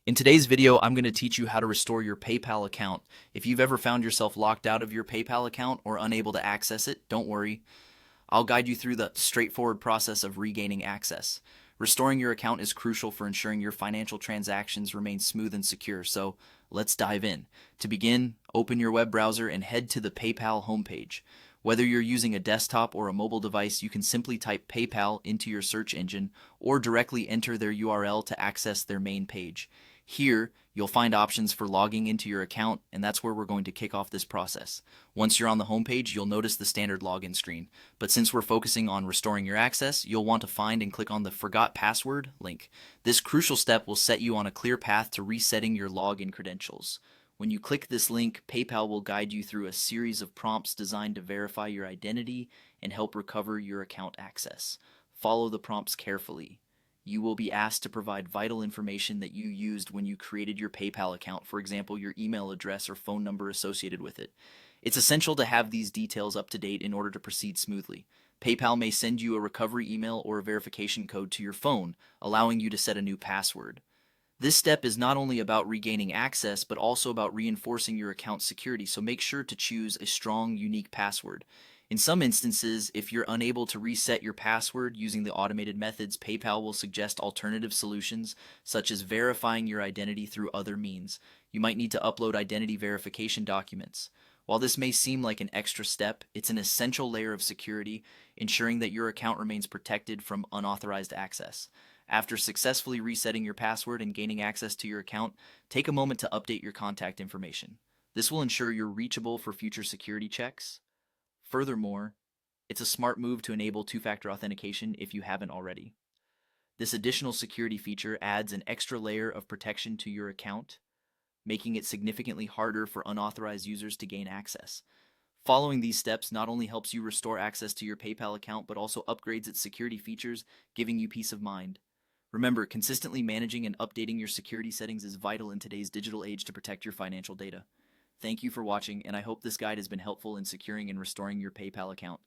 In today's video, I'm going to teach you how to restore your PayPal account. If you've ever found yourself locked out of your PayPal account or unable to access it, don't worry. I'll guide you through the straightforward process of regaining access. Restoring your account is crucial for ensuring your financial transactions remain smooth and secure, so let's dive in. To begin, open your web browser and head to the PayPal homepage. Whether you're using a desktop or a mobile device, you can simply type PayPal into your search engine or directly enter their URL to access their main page. Here, you'll find options for logging into your account, and that's where we're going to kick off this process. Once you're on the homepage, you'll notice the standard login screen. But since we're focusing on restoring your access, you'll want to find and click on the Forgot Password link. This crucial step will set you on a clear path to resetting your login credentials. When you click this link, PayPal will guide you through a series of prompts designed to verify your identity and help recover your account access. Follow the prompts carefully. You will be asked to provide vital information that you used when you created your PayPal account, for example, your email address or phone number associated with it. It's essential to have these details up to date in order to proceed smoothly. PayPal may send you a recovery email or a verification code to your phone, allowing you to set a new password. This step is not only about regaining access, but also about reinforcing your account's security, so make sure to choose a strong, unique password. In some instances, if you're unable to reset your password using the automated methods, PayPal will suggest alternative solutions, such as verifying your identity through other means. You might need to upload identity verification documents. While this may seem like an extra step, it's an essential layer of security, ensuring that your account remains protected from unauthorized access. After successfully resetting your password and gaining access to your account, take a moment to update your contact information. This will ensure you're reachable for future security checks. Furthermore, it's a smart move to enable two-factor authentication if you haven't already. This additional security feature adds an extra layer of protection to your account, making it significantly harder for unauthorized users to gain access. Following these steps not only helps you restore access to your PayPal account, but also upgrades its security features, giving you peace of mind. Remember, consistently managing and updating your security settings is vital in today's digital age to protect your financial data. Thank you for watching, and I hope this guide has been helpful in securing and restoring your PayPal account.